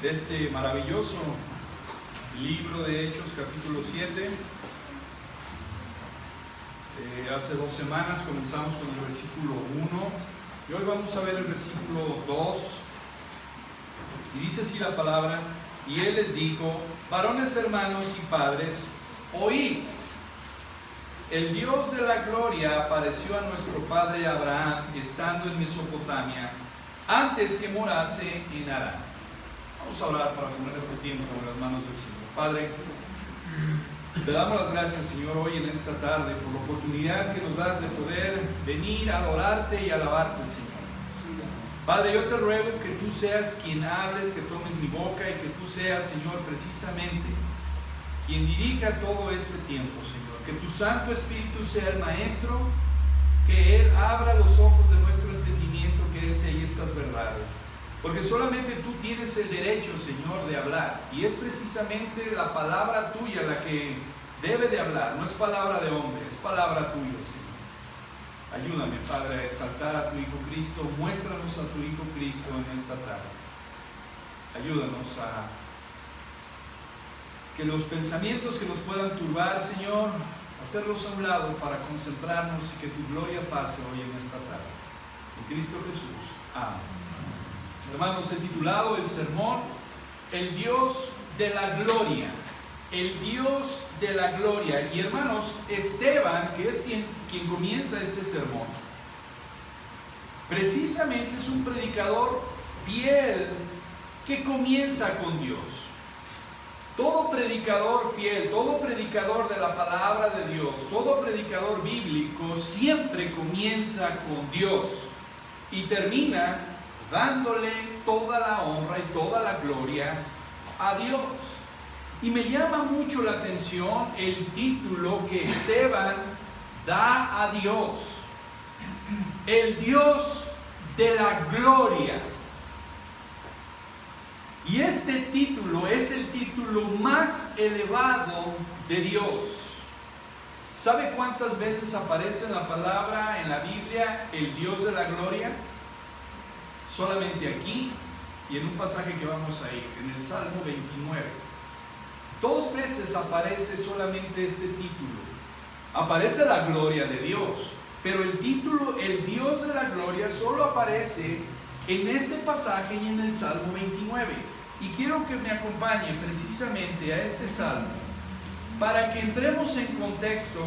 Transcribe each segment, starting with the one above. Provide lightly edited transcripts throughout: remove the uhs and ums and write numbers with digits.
de este maravilloso libro de Hechos, capítulo 7. Hace 2 semanas comenzamos con el versículo 1 y hoy vamos a ver el versículo 2, y dice así la palabra: y él les dijo: varones, hermanos y padres, oíd. El Dios de la gloria apareció a nuestro padre Abraham estando en Mesopotamia, antes que morase en Harán. Vamos a orar para poner este tiempo en las manos del Señor. Padre, te damos las gracias, Señor, hoy en esta tarde por la oportunidad que nos das de poder venir a adorarte y alabarte, Señor. Padre, yo te ruego que tú seas quien hables, que tomes mi boca y que tú seas, Señor, precisamente quien dirija todo este tiempo, Señor. Que tu Santo Espíritu sea el Maestro, que Él abra los ojos de nuestro entendimiento, que Él selle estas verdades. Porque solamente tú tienes el derecho, Señor, de hablar. Y es precisamente la palabra tuya la que debe de hablar. No es palabra de hombre, es palabra tuya, Señor. Ayúdame, Padre, a exaltar a tu Hijo Cristo. Muéstranos a tu Hijo Cristo en esta tarde. Ayúdanos a que los pensamientos que nos puedan turbar, Señor, hacerlos a un lado para concentrarnos y que tu gloria pase hoy en esta tarde. En Cristo Jesús. Amén. Hermanos, he titulado el sermón: el Dios de la gloria. El Dios de la gloria. Y hermanos, Esteban, que es quien comienza este sermón, precisamente es un predicador fiel que comienza con Dios. Todo predicador fiel, todo predicador de la palabra de Dios, todo predicador bíblico siempre comienza con Dios y termina dándole toda la honra y toda la gloria a Dios. Y me llama mucho la atención el título que Esteban da a Dios: el Dios de la gloria. Y este título es el título más elevado de Dios. ¿Sabe cuántas veces aparece en la palabra, en la Biblia, el Dios de la gloria? Solamente aquí y en un pasaje que vamos a ir, en el Salmo 29. 2 veces aparece solamente este título. Aparece la gloria de Dios, pero el título, el Dios de la gloria, solo aparece en este pasaje y en el Salmo 29. Y quiero que me acompañe precisamente a este Salmo para que entremos en contexto.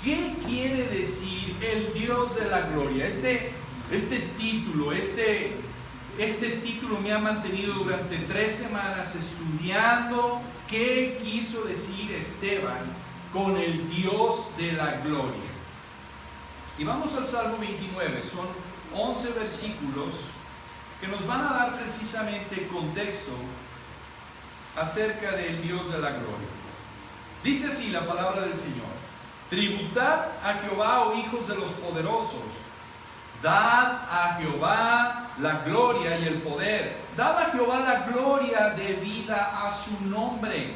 ¿Qué quiere decir el Dios de la gloria? Este título me ha mantenido durante 3 semanas estudiando qué quiso decir Esteban con el Dios de la gloria. Y vamos al Salmo 29, son 11 versículos que nos van a dar precisamente contexto acerca del Dios de la gloria. Dice así la palabra del Señor: tributad a Jehová, oh hijos de los poderosos, dad a Jehová la gloria y el poder, dad a Jehová la gloria debida a su nombre,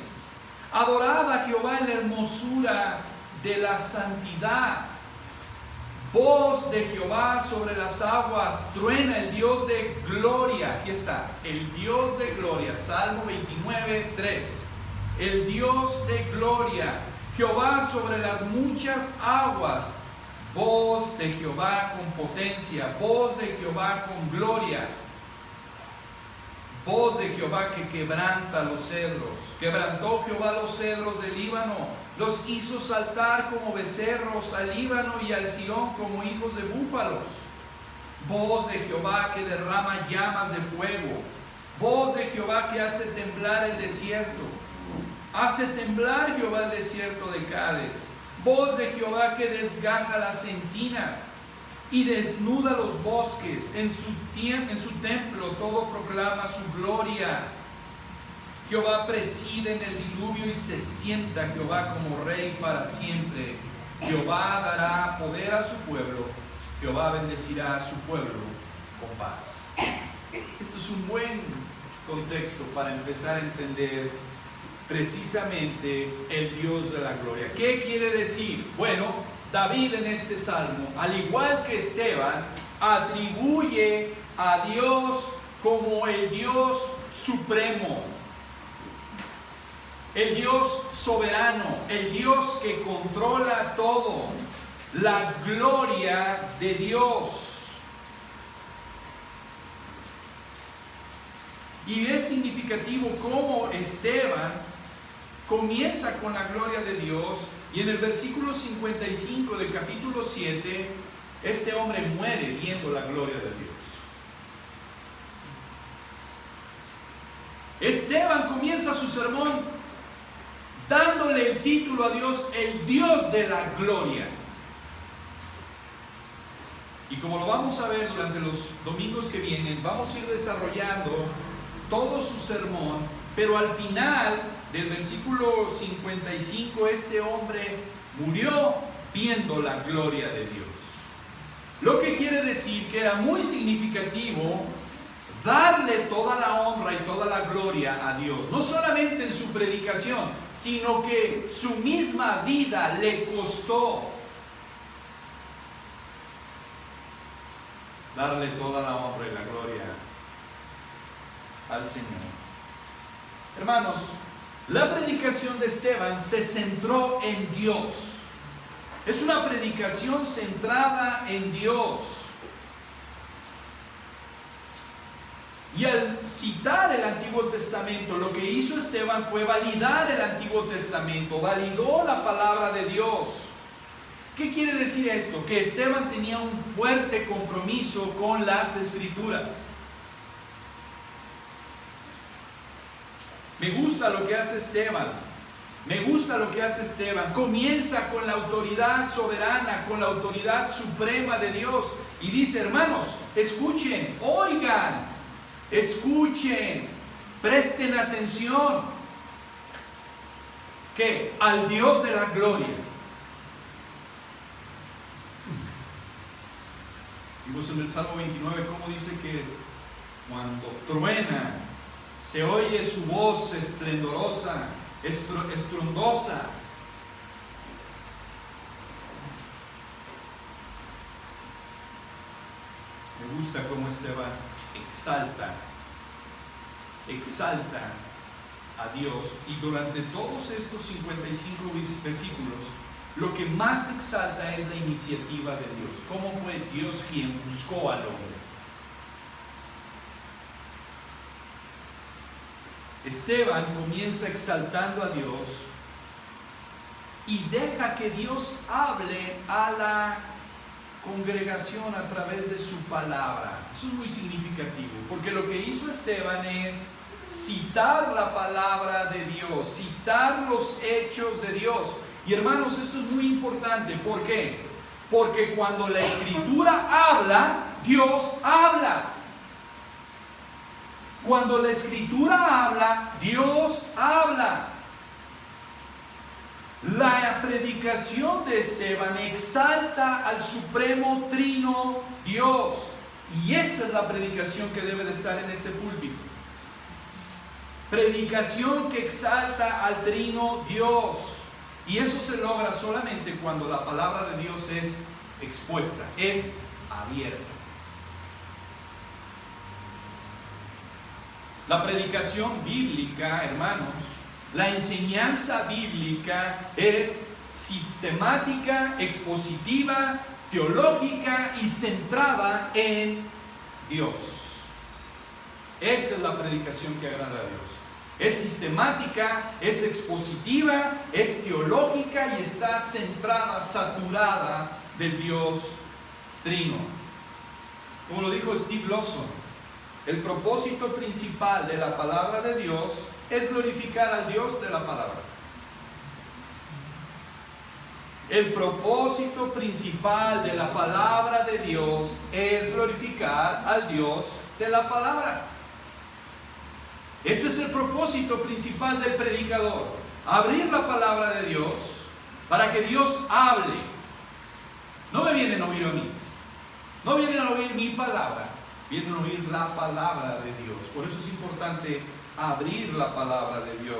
adorad a Jehová en la hermosura de la santidad. Voz de Jehová sobre las aguas, truena el Dios de gloria. Aquí está, el Dios de gloria, Salmo 29, 3. El Dios de gloria, Jehová sobre las muchas aguas. Voz de Jehová con potencia, voz de Jehová con gloria. Voz de Jehová que quebranta los cedros. Quebrantó Jehová los cedros del Líbano, los hizo saltar como becerros al Líbano y al Sion como hijos de búfalos. Voz de Jehová que derrama llamas de fuego. Voz de Jehová que hace temblar el desierto. Hace temblar Jehová el desierto de Cades. Voz de Jehová que desgaja las encinas y desnuda los bosques. En su templo todo proclama su gloria. Jehová preside en el diluvio y se sienta Jehová como rey para siempre. Jehová dará poder a su pueblo. Jehová bendecirá a su pueblo con paz. Esto es un buen contexto para empezar a entender precisamente el Dios de la gloria. ¿Qué quiere decir? Bueno, David en este salmo, al igual que Esteban, atribuye a Dios como el Dios supremo, el Dios soberano, el Dios que controla todo, la gloria de Dios. Y es significativo cómo Esteban comienza con la gloria de Dios, y en el versículo 55 del capítulo 7, este hombre muere viendo la gloria de Dios. Esteban comienza su sermón dándole el título a Dios, el Dios de la gloria. Y como lo vamos a ver durante los domingos que vienen, vamos a ir desarrollando todo su sermón, pero al final del versículo 55, este hombre murió viendo la gloria de Dios. Lo que quiere decir que era muy significativo darle toda la honra y toda la gloria a Dios, no solamente en su predicación, sino que su misma vida le costó darle toda la honra y la gloria al Señor. Hermanos, la predicación de Esteban se centró en Dios. Es una predicación centrada en Dios. Y al citar el Antiguo Testamento, lo que hizo Esteban fue validar el Antiguo Testamento, validó la palabra de Dios. ¿Qué quiere decir esto? Que Esteban tenía un fuerte compromiso con las Escrituras. Me gusta lo que hace Esteban. Me gusta lo que hace Esteban. Comienza con la autoridad soberana, con la autoridad suprema de Dios. Y dice, hermanos, escuchen, oigan, escuchen, presten atención. ¿Qué? Al Dios de la gloria. Vimos en el Salmo 29 cómo dice que cuando truena, se oye su voz esplendorosa, estruendosa. Me gusta cómo Esteban exalta a Dios, y durante todos estos 55 versículos, lo que más exalta es la iniciativa de Dios. ¿Cómo fue Dios quien buscó al hombre? Esteban comienza exaltando a Dios y deja que Dios hable a la congregación a través de su palabra. Eso es muy significativo, porque lo que hizo Esteban es citar la palabra de Dios, citar los hechos de Dios. Y hermanos, esto es muy importante. ¿Por qué? Porque cuando la Escritura habla, Dios habla. Cuando la Escritura habla, Dios habla. La predicación de Esteban exalta al supremo trino Dios. Y esa es la predicación que debe de estar en este púlpito. Predicación que exalta al trino Dios. Y eso se logra solamente cuando la palabra de Dios es expuesta, es abierta. La predicación bíblica, hermanos, la enseñanza bíblica es sistemática, expositiva, teológica y centrada en Dios. Esa es la predicación que agrada a Dios. Es sistemática, es expositiva, es teológica y está centrada, saturada del Dios Trino. Como lo dijo Steve Lawson, el propósito principal de la palabra de Dios es glorificar al Dios de la palabra. El propósito principal de la palabra de Dios es glorificar al Dios de la palabra. Ese es el propósito principal del predicador. Abrir la palabra de Dios para que Dios hable. No me vienen a oír a mí. No vienen a oír mi palabra. Vienen a oír la palabra de Dios. Por eso es importante abrir la palabra de Dios.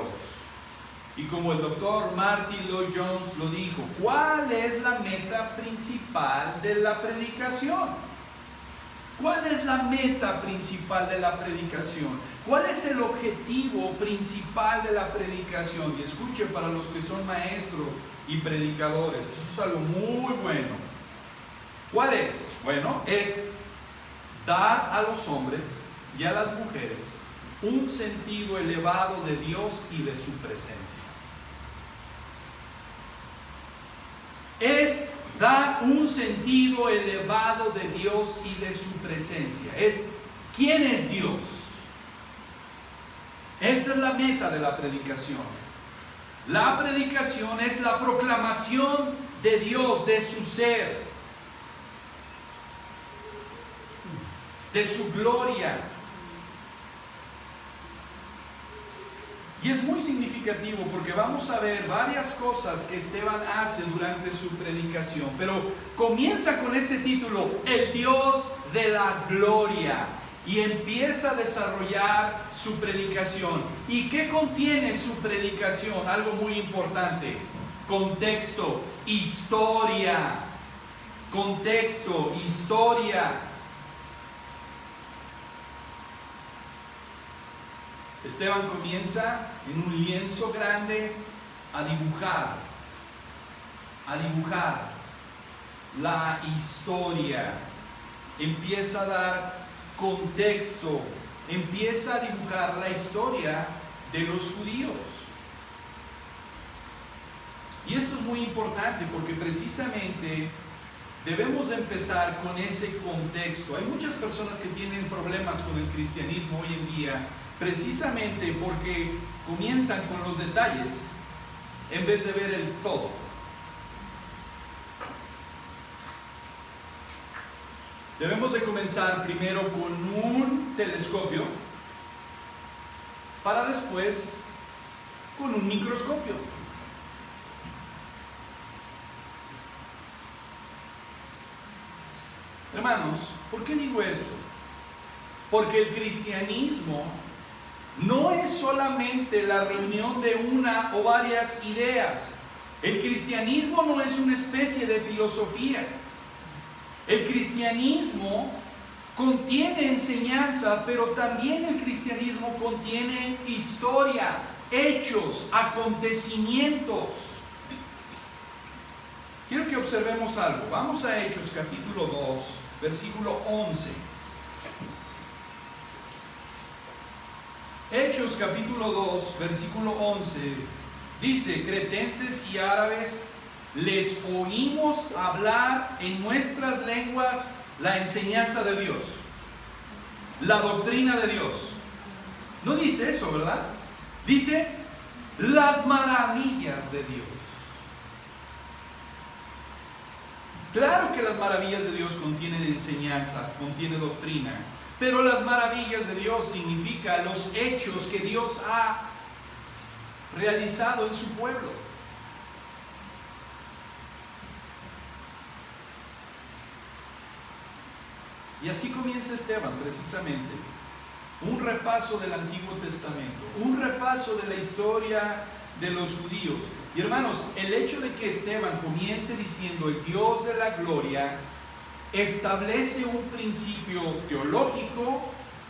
Y como el doctor Martin Lloyd Jones lo dijo, ¿cuál es la meta principal de la predicación? ¿Cuál es la meta principal de la predicación? ¿Cuál es el objetivo principal de la predicación? Y escuche, para los que son maestros y predicadores, eso es algo muy bueno. ¿Cuál es? Bueno, es dar a los hombres y a las mujeres un sentido elevado de Dios y de su presencia. Es dar un sentido elevado de Dios y de su presencia. Es ¿quién es Dios? Esa es la meta de la predicación. La predicación es la proclamación de Dios, de su ser, de su gloria. Y es muy significativo porque vamos a ver varias cosas que Esteban hace durante su predicación. Pero comienza con este título, el Dios de la gloria. Y empieza a desarrollar su predicación. ¿Y qué contiene su predicación? Algo muy importante. Contexto, historia. Contexto, historia. Esteban comienza en un lienzo grande a dibujar la historia. Empieza a dar contexto, empieza a dibujar la historia de los judíos. Y esto es muy importante porque precisamente debemos empezar con ese contexto. Hay muchas personas que tienen problemas con el cristianismo hoy en día precisamente porque comienzan con los detalles en vez de ver el todo. Debemos de comenzar primero con un telescopio para después con un microscopio. Hermanos, ¿por qué digo esto? Porque el cristianismo no es solamente la reunión de una o varias ideas. El cristianismo no es una especie de filosofía. El cristianismo contiene enseñanza, pero también el cristianismo contiene historia, hechos, acontecimientos. Quiero que observemos algo. Vamos a Hechos capítulo 2, versículo 11. Hechos capítulo 2, versículo 11, dice: cretenses y árabes, les oímos hablar en nuestras lenguas la enseñanza de Dios, la doctrina de Dios. No dice eso, ¿verdad? Dice las maravillas de Dios. Claro que las maravillas de Dios contienen enseñanza, contiene doctrina. Pero las maravillas de Dios significan los hechos que Dios ha realizado en su pueblo. Y así comienza Esteban, precisamente. Un repaso del Antiguo Testamento, un repaso de la historia de los judíos. Y hermanos, el hecho de que Esteban comience diciendo el Dios de la gloria establece un principio teológico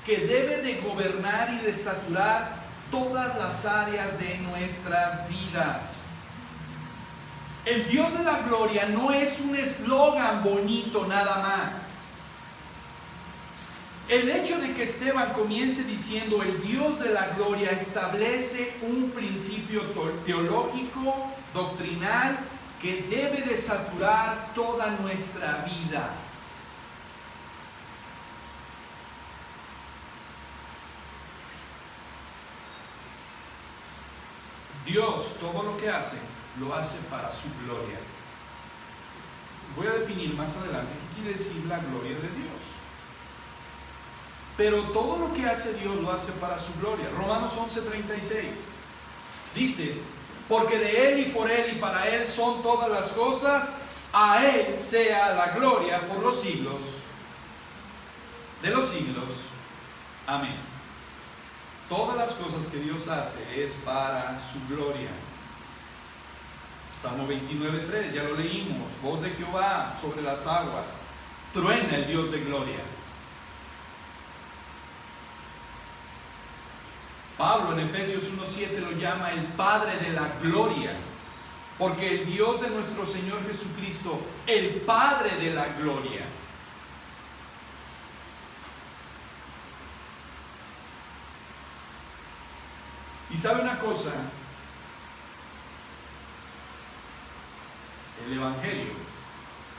que debe de gobernar y de saturar todas las áreas de nuestras vidas. El Dios de la gloria no es un eslogan bonito nada más. El hecho de que Esteban comience diciendo el Dios de la gloria establece un principio teológico, doctrinal, que debe de saturar toda nuestra vida. Dios, todo lo que hace, lo hace para su gloria. Voy a definir más adelante qué quiere decir la gloria de Dios. Pero todo lo que hace Dios lo hace para su gloria. Romanos 11:36 dice: porque de Él y por Él y para Él son todas las cosas, a Él sea la gloria por los siglos de los siglos. Amén. Todas las cosas que Dios hace es para su gloria. Salmo 29:3, ya lo leímos. Voz de Jehová sobre las aguas, truena el Dios de gloria. Pablo en Efesios 1:7 lo llama el Padre de la gloria, porque el Dios de nuestro Señor Jesucristo, el Padre de la gloria. Y sabe una cosa, el Evangelio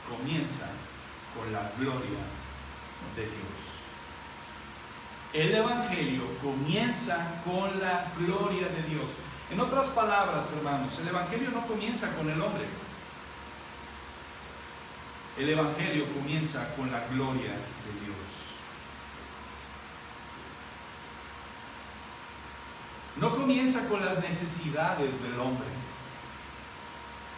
comienza con la gloria de Dios. El Evangelio comienza con la gloria de Dios. En otras palabras, hermanos, el Evangelio no comienza con el hombre. El Evangelio comienza con la gloria de Dios. No comienza con las necesidades del hombre.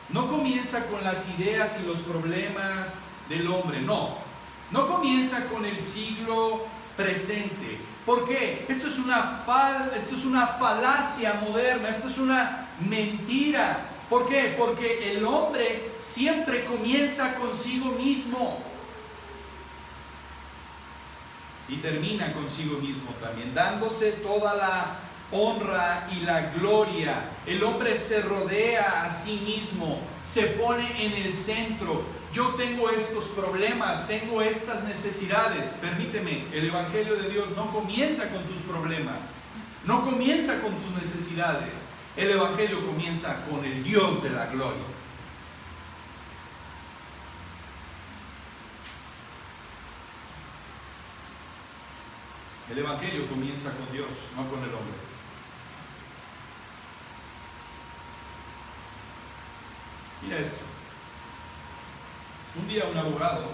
No comienza con las ideas y los problemas del hombre. No. No comienza con el siglo presente. ¿Por qué? Esto es una falacia moderna. Esto es una mentira. ¿Por qué? Porque el hombre siempre comienza consigo mismo y termina consigo mismo también, dándose toda la honra y la gloria. El hombre se rodea a sí mismo, se pone en el centro. Yo tengo estos problemas, tengo estas necesidades. Permíteme, el Evangelio de Dios no comienza con tus problemas, no comienza con tus necesidades. El Evangelio comienza con el Dios de la gloria. El Evangelio comienza con Dios, no con el hombre. Mira esto. Un día un abogado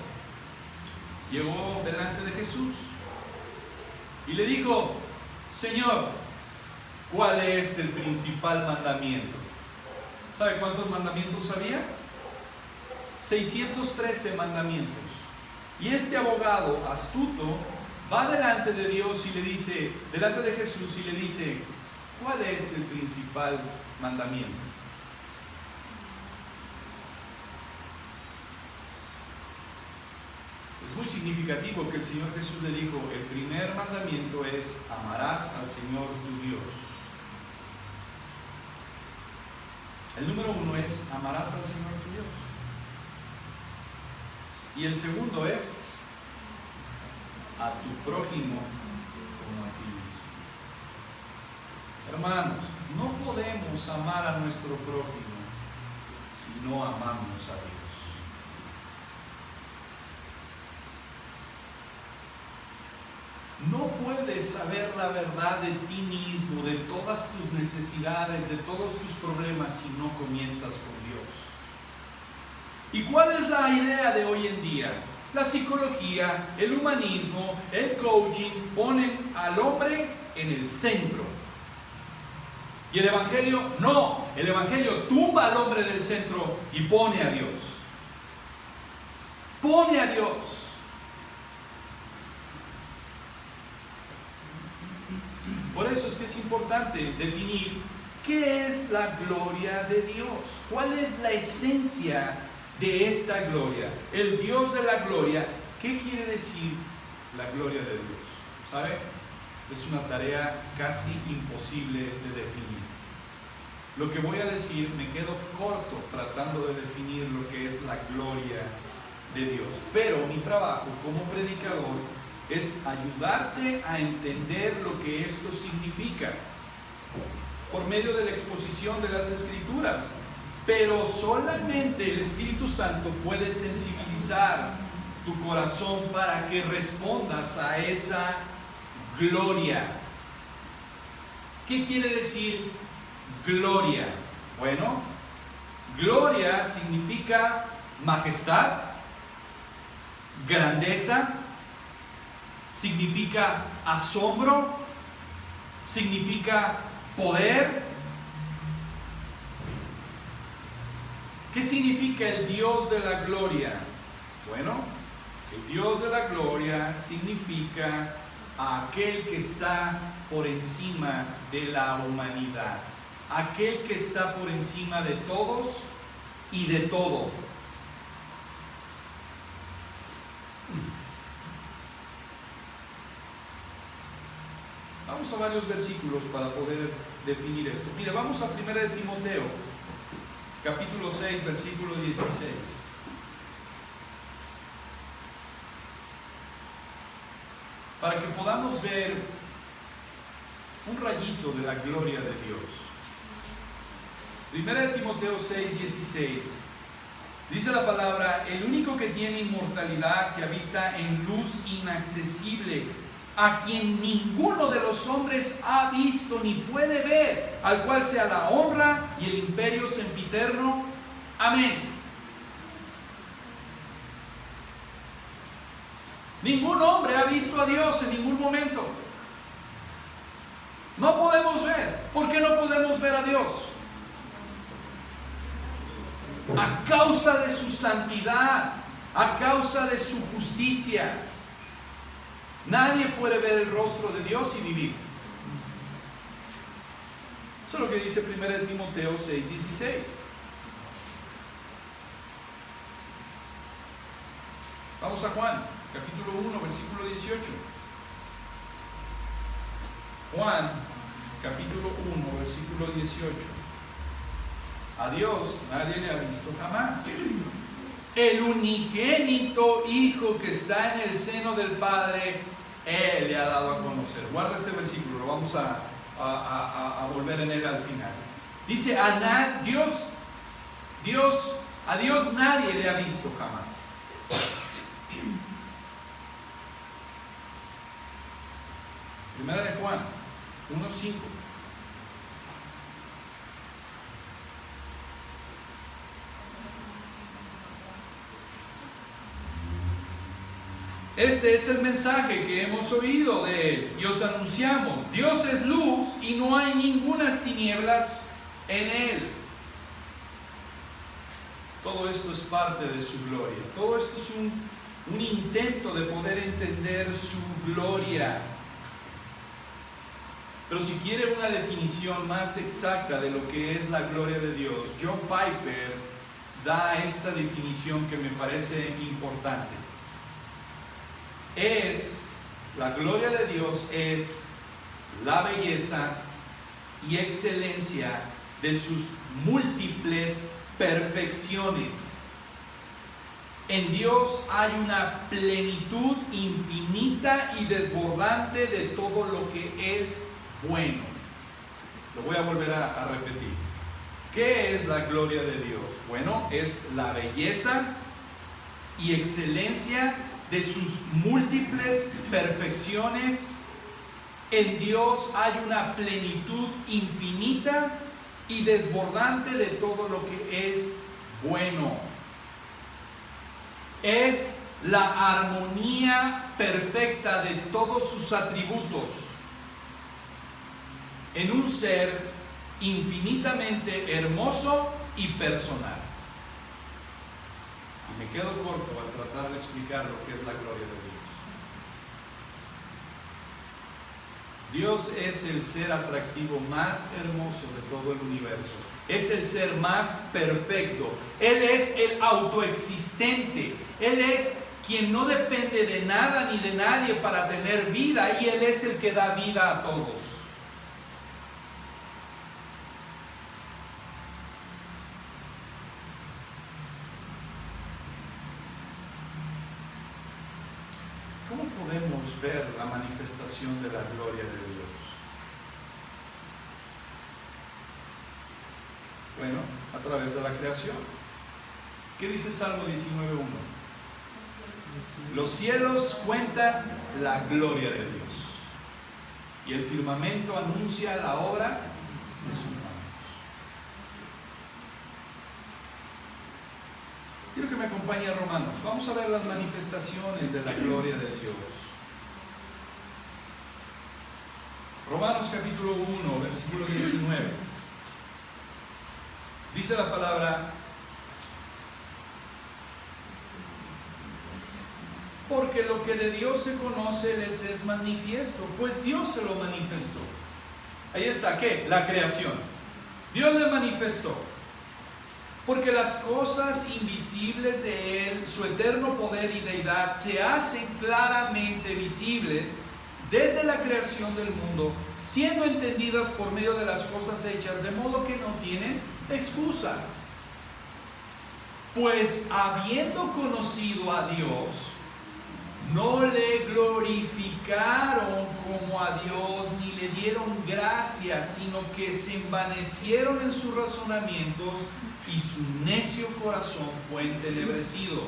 llegó delante de Jesús y le dijo: Señor, ¿cuál es el principal mandamiento? ¿Sabe cuántos mandamientos había? 613 mandamientos. Y este abogado astuto va delante de Dios y le dice, delante de Jesús, y le dice: ¿cuál es el principal mandamiento? Es muy significativo que el Señor Jesús le dijo: el primer mandamiento es: amarás al Señor tu Dios. El número 1 es: amarás al Señor tu Dios. Y el segundo es: a tu prójimo como a ti mismo. Hermanos, no podemos amar a nuestro prójimo si no amamos a Dios. No puedes saber la verdad de ti mismo, de todas tus necesidades, de todos tus problemas, si no comienzas con Dios. ¿Y cuál es la idea de hoy en día? La psicología, el humanismo, el coaching ponen al hombre en el centro. Y el Evangelio no. El Evangelio tumba al hombre del centro y pone a Dios. Pone a Dios. Por eso es que es importante definir qué es la gloria de Dios. ¿Cuál es la esencia de esta gloria? El Dios de la gloria. ¿Qué quiere decir la gloria de Dios? ¿Sabe? Es una tarea casi imposible de definir. Lo que voy a decir, me quedo corto tratando de definir lo que es la gloria de Dios. Pero mi trabajo como predicador es ayudarte a entender lo que esto significa por medio de la exposición de las Escrituras. Pero solamente el Espíritu Santo puede sensibilizar tu corazón para que respondas a esa gloria. ¿Qué quiere decir gloria? Bueno, gloria significa majestad, grandeza, significa asombro, significa poder. ¿Qué significa el Dios de la gloria? Bueno, el Dios de la gloria significa a aquel que está por encima de la humanidad, aquel que está por encima de todos y de todo. Vamos a varios versículos para poder definir esto. Mire, vamos a 1 de Timoteo, capítulo 6, versículo 16. Para que podamos ver un rayito de la gloria de Dios. 1 de Timoteo 6, 16. Dice la palabra: el único que tiene inmortalidad, que habita en luz inaccesible, a quien ninguno de los hombres ha visto ni puede ver, al cual sea la honra y el imperio sempiterno. Amén. Ningún hombre ha visto a Dios en ningún momento. No podemos ver. ¿Por qué no podemos ver a Dios? A causa de su santidad, a causa de su justicia. Nadie puede ver el rostro de Dios y vivir. Eso es lo que dice 1 de Timoteo 6, 16. Vamos a Juan, capítulo 1, versículo 18. Juan, capítulo 1, versículo 18. A Dios nadie le ha visto jamás. El unigénito Hijo que está en el seno del Padre, Él le ha dado a conocer. Guarda este versículo, lo vamos a volver en él al final. Dice, a Dios nadie le ha visto jamás. Primera de Juan 1:5. Este es el mensaje que hemos oído de Él y os anunciamos: Dios es luz y no hay ningunas tinieblas en Él. Todo esto es parte de su gloria. Todo esto es un intento de poder entender su gloria. Pero si quiere una definición más exacta de lo que es la gloria de Dios, John Piper da esta definición que me parece importante. La gloria de Dios es la belleza y excelencia de sus múltiples perfecciones. En Dios hay una plenitud infinita y desbordante de todo lo que es bueno. Lo voy a volver a repetir. ¿Qué es la gloria de Dios? Bueno, es la belleza y excelencia de sus múltiples perfecciones. En Dios hay una plenitud infinita y desbordante de todo lo que es bueno. Es la armonía perfecta de todos sus atributos en un ser infinitamente hermoso y personal. Y me quedo corto al tratar de explicar lo que es la gloria de Dios. Dios es el ser atractivo más hermoso de todo el universo. Es el ser más perfecto. Él es el autoexistente. Él es quien no depende de nada ni de nadie para tener vida, y Él es el que da vida a todos. ¿Cómo podemos ver la manifestación de la gloria de Dios? Bueno, a través de la creación. ¿Qué dice Salmo 19:1? Los cielos cuentan la gloria de Dios, y el firmamento anuncia la obra de sus manos. Quiero que me acompañe a Romanos. Vamos a ver las manifestaciones de la gloria de Dios. Romanos capítulo 1, versículo 19. Dice la palabra: porque lo que de Dios se conoce les es manifiesto, pues Dios se lo manifestó. Ahí está, ¿qué? La creación. Dios le manifestó. Porque las cosas invisibles de Él, su eterno poder y deidad, se hacen claramente visibles desde la creación del mundo, siendo entendidas por medio de las cosas hechas, de modo que no tienen excusa. Pues habiendo conocido a Dios, no le glorificaron como a Dios, ni le dieron gracias, sino que se envanecieron en sus razonamientos, y su necio corazón fue entenebrecido.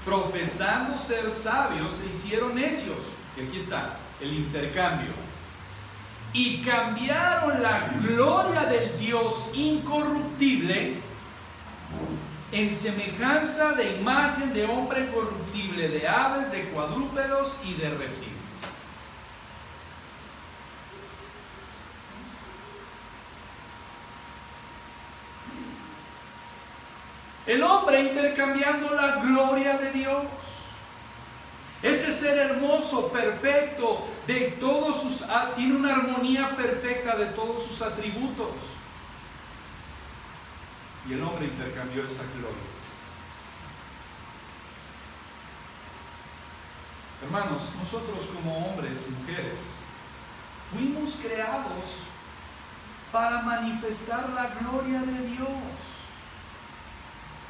Profesando ser sabios, se hicieron necios. Y aquí está el intercambio. Y cambiaron la gloria del Dios incorruptible en semejanza de imagen de hombre corruptible, de aves, de cuadrúpedos y de reptiles. El hombre intercambiando la gloria de Dios. Ese ser hermoso, perfecto, de todos sus, tiene una armonía perfecta de todos sus atributos. Y el hombre intercambió esa gloria. Hermanos, nosotros como hombres, mujeres, fuimos creados para manifestar la gloria de Dios.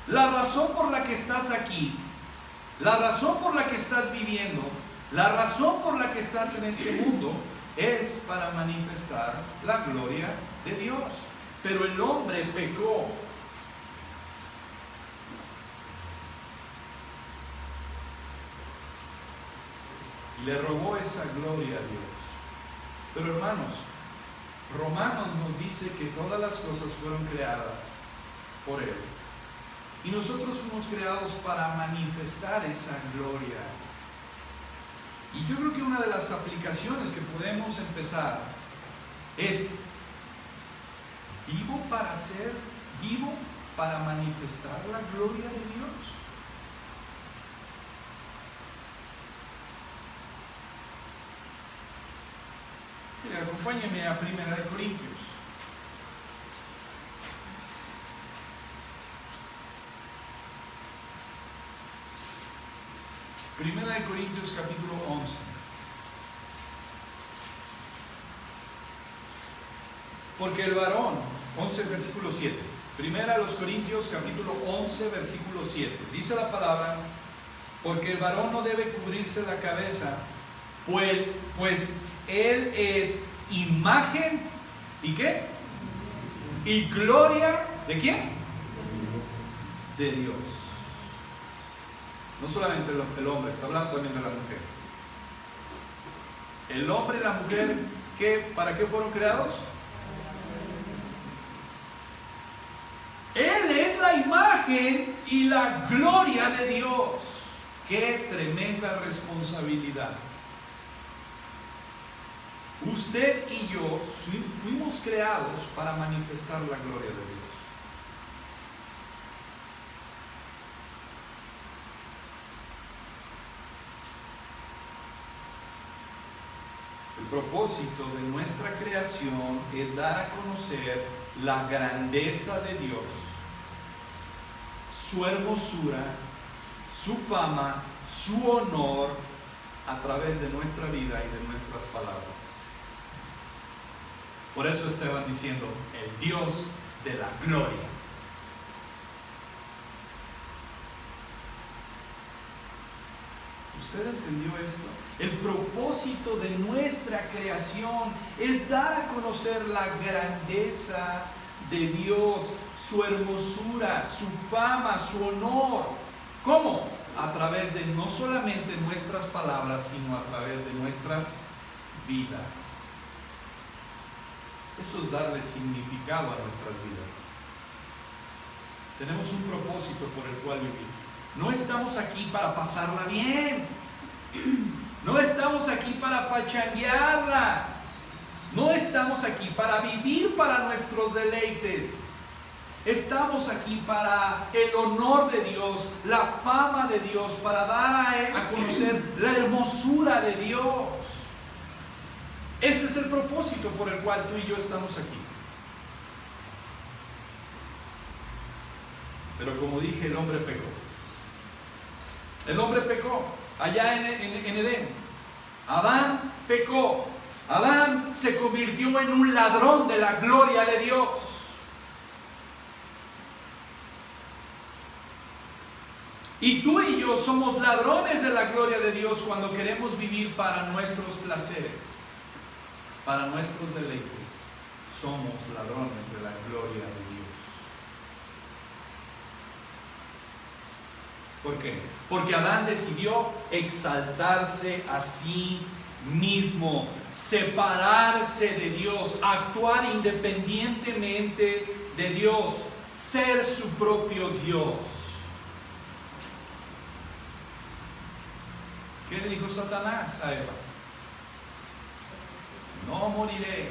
La razón por la que estás aquí, la razón por la que estás viviendo, la razón por la que estás en este mundo es para manifestar la gloria de Dios. Pero el hombre pecó. Y le robó esa gloria a Dios. Pero hermanos, Romanos nos dice que todas las cosas fueron creadas por Él. Y nosotros fuimos creados para manifestar esa gloria. Y yo creo que una de las aplicaciones que podemos empezar es: vivo para manifestar la gloria de Dios. Mira, acompáñeme a 1 Corintios. Primera de Corintios capítulo 11. Porque el varón, 11 versículo 7. Primera de los Corintios capítulo 11 versículo 7. Dice la palabra: porque el varón no debe cubrirse la cabeza, pues él es imagen, ¿y qué? Y gloria, ¿de quién? De Dios. No solamente el hombre, está hablando también de la mujer. El hombre y la mujer, ¿para qué fueron creados? Él es la imagen y la gloria de Dios. ¡Qué tremenda responsabilidad! Usted y yo fuimos creados para manifestar la gloria de Dios. El propósito de nuestra creación es dar a conocer la grandeza de Dios, su hermosura, su fama, su honor a través de nuestra vida y de nuestras palabras. Por eso estaban diciendo: el Dios de la gloria. ¿Usted entendió esto? El propósito de nuestra creación es dar a conocer la grandeza de Dios, su hermosura, su fama, su honor. ¿Cómo? A través de no solamente nuestras palabras, sino a través de nuestras vidas. Eso es darle significado a nuestras vidas. Tenemos un propósito por el cual vivir. No estamos aquí para pasarla bien. No estamos aquí para pachanguearla. No estamos aquí para vivir para nuestros deleites. Estamos aquí para el honor de Dios, la fama de Dios, para dar a conocer la hermosura de Dios. Ese es el propósito por el cual tú y yo estamos aquí. Pero como dije, el hombre pecó. El hombre pecó allá en Edén. Adán pecó. Adán se convirtió en un ladrón de la gloria de Dios. Y tú y yo somos ladrones de la gloria de Dios cuando queremos vivir para nuestros placeres, para nuestros deleites. Somos ladrones de la gloria de Dios. ¿Por qué? Porque Adán decidió exaltarse a sí mismo, separarse de Dios, actuar independientemente de Dios, ser su propio Dios. ¿Qué le dijo Satanás a Eva? No moriréis.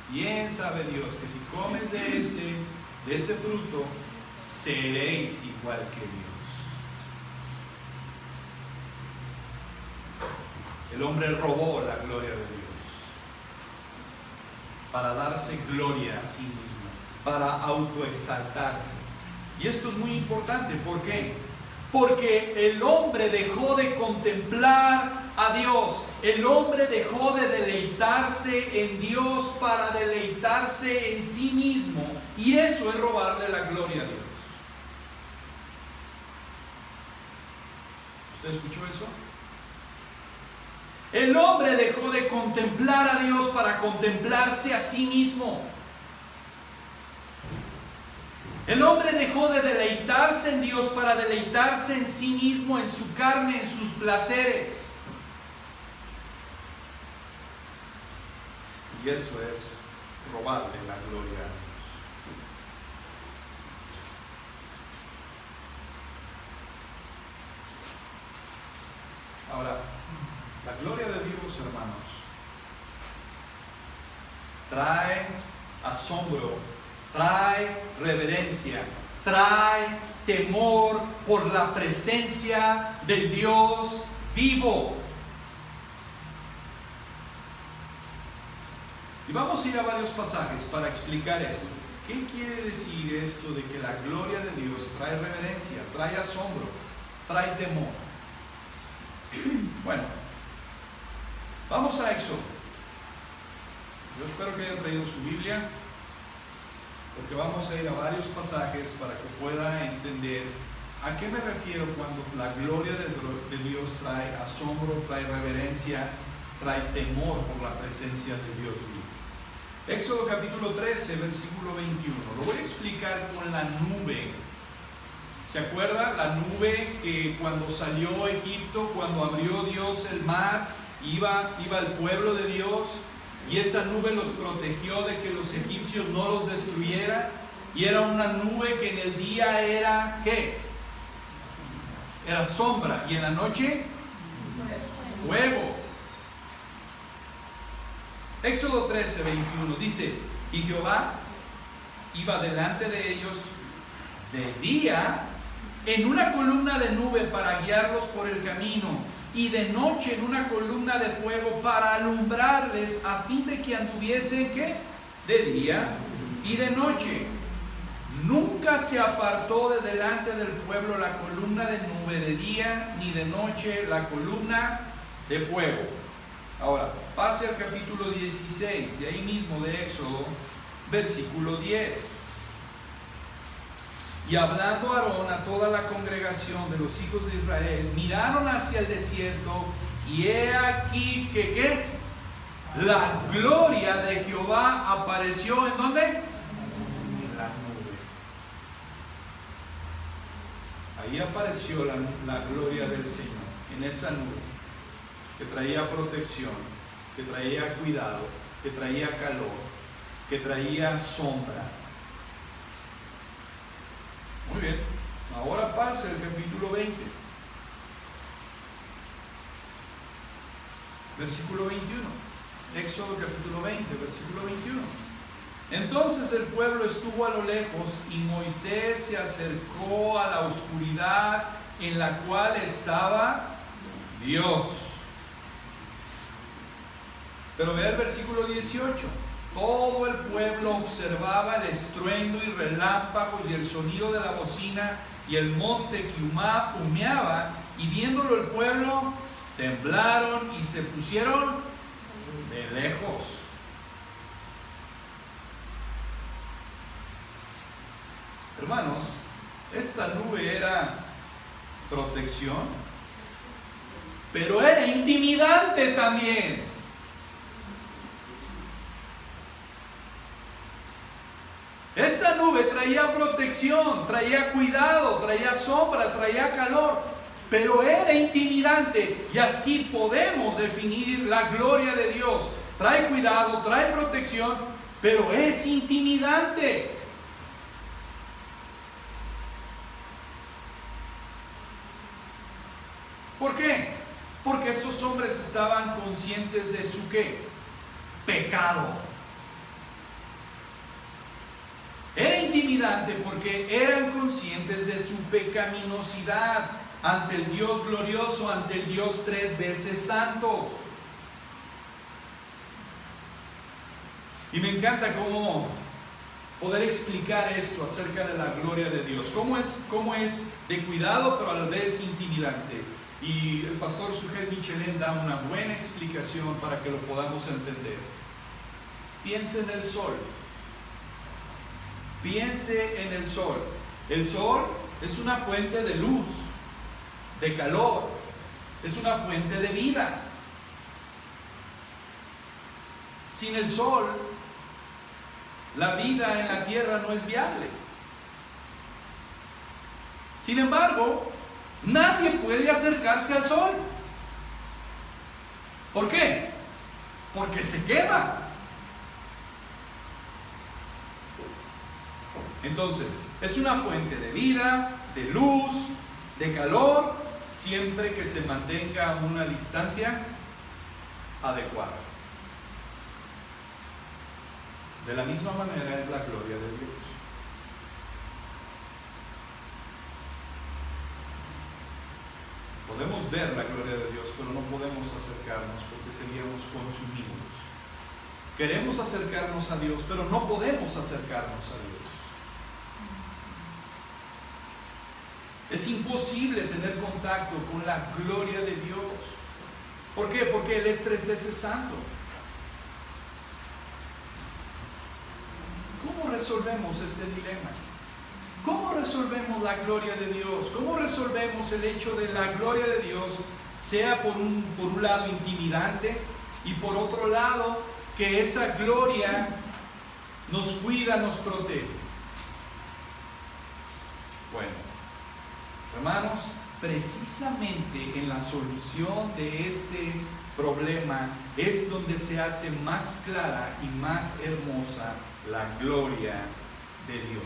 Bien sabe Dios que si comes de ese fruto, seréis igual que Dios. El hombre robó la gloria de Dios para darse gloria a sí mismo, para autoexaltarse. Y esto es muy importante. ¿Por qué? Porque el hombre dejó de contemplar a Dios. El hombre dejó de deleitarse en Dios para deleitarse en sí mismo. Y eso es robarle la gloria a Dios. ¿Usted escuchó eso? El hombre dejó de contemplar a Dios para contemplarse a sí mismo. El hombre dejó de deleitarse en Dios para deleitarse en sí mismo, en su carne, en sus placeres. Y eso es robarle la gloria a Dios. Ahora, la gloria de Dios, hermanos, trae asombro, trae reverencia, trae temor por la presencia del Dios vivo. Y vamos a ir a varios pasajes para explicar esto. ¿Qué quiere decir esto de que la gloria de Dios trae reverencia, trae asombro, trae temor? Bueno, vamos a Éxodo. Yo espero que haya traído su Biblia, porque vamos a ir a varios pasajes para que pueda entender a qué me refiero cuando la gloria de Dios trae asombro, trae reverencia, trae temor por la presencia de Dios vivo. Éxodo capítulo 13, versículo 21. Lo voy a explicar con la nube. ¿Se acuerda? La nube que cuando salió Egipto, cuando abrió Dios el mar, iba el pueblo de Dios, y esa nube los protegió de que los egipcios no los destruyeran. Y era una nube que en el día era, ¿qué? Era sombra, y en la noche fuego. Éxodo 13, 21 dice: y Jehová iba delante de ellos de día en una columna de nube para guiarlos por el camino, y de noche en una columna de fuego para alumbrarles, a fin de que anduviesen, ¿qué? De día y de noche. Nunca se apartó de delante del pueblo la columna de nube de día, ni de noche la columna de fuego. Ahora, pase al capítulo 16, de ahí mismo de Éxodo, versículo 10. Y hablando Aarón a toda la congregación de los hijos de Israel, miraron hacia el desierto, y he aquí que ¿qué? La gloria de Jehová apareció ¿en dónde? En la nube. Ahí apareció la gloria del Señor, en esa nube, que traía protección, que traía cuidado, que traía calor, que traía sombra. Muy bien, ahora pasa el capítulo 20, versículo 21. Éxodo capítulo 20, versículo 21. Entonces el pueblo estuvo a lo lejos, y Moisés se acercó a la oscuridad en la cual estaba Dios. Pero vea el versículo 18. Todo el pueblo observaba el estruendo y relámpagos y el sonido de la bocina, y el monte que humeaba, y viéndolo el pueblo temblaron y se pusieron de lejos. Hermanos, esta nube era protección, pero era intimidante también. Esta nube traía protección, traía cuidado, traía sombra, traía calor, pero era intimidante. Y así podemos definir la gloria de Dios. Trae cuidado, trae protección, pero es intimidante. ¿Por qué? Porque estos hombres estaban conscientes de su ¿qué? Pecado. Era intimidante porque eran conscientes de su pecaminosidad ante el Dios glorioso, ante el Dios 3 veces santo. Y me encanta cómo poder explicar esto acerca de la gloria de Dios. Cómo es de cuidado, pero a la vez intimidante. Y el pastor Sujet Michelin da una buena explicación para que lo podamos entender. Piense en el sol. Piense en el sol. El sol es una fuente de luz, de calor, es una fuente de vida. Sin el sol, la vida en la tierra no es viable. Sin embargo, nadie puede acercarse al sol. ¿Por qué? Porque se quema. Entonces, es una fuente de vida, de luz, de calor, siempre que se mantenga a una distancia adecuada. De la misma manera es la gloria de Dios. Podemos ver la gloria de Dios, pero no podemos acercarnos porque seríamos consumidos. Queremos acercarnos a Dios, pero no podemos acercarnos a Dios. Es imposible tener contacto con la gloria de Dios. ¿Por qué? Porque Él es 3 veces santo. ¿Cómo resolvemos este dilema? ¿Cómo resolvemos la gloria de Dios? ¿Cómo resolvemos el hecho de la gloria de Dios sea por un lado intimidante y por otro lado que esa gloria nos cuida, nos protege? Bueno, hermanos, precisamente en la solución de este problema es donde se hace más clara y más hermosa la gloria de Dios.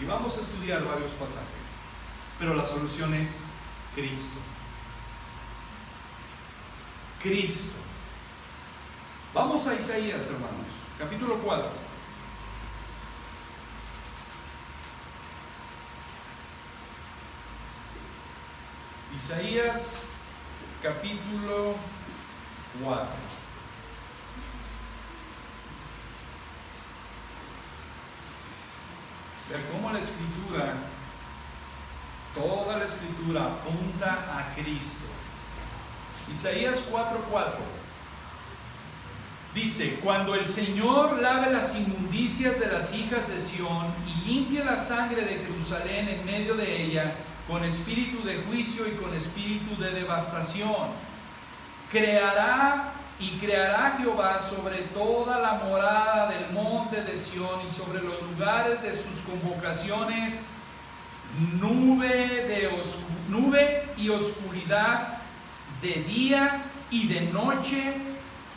Y vamos a estudiar varios pasajes, pero la solución es Cristo. Cristo. Vamos a Isaías, hermanos, capítulo 4. Isaías capítulo 4. Vea cómo la escritura, toda la escritura apunta a Cristo. Isaías 4:4 dice: cuando el Señor lave las inmundicias de las hijas de Sión y limpie la sangre de Jerusalén en medio de ella, con espíritu de juicio y con espíritu de devastación, creará Jehová sobre toda la morada del monte de Sión y sobre los lugares de sus convocaciones nube y oscuridad de día y de noche,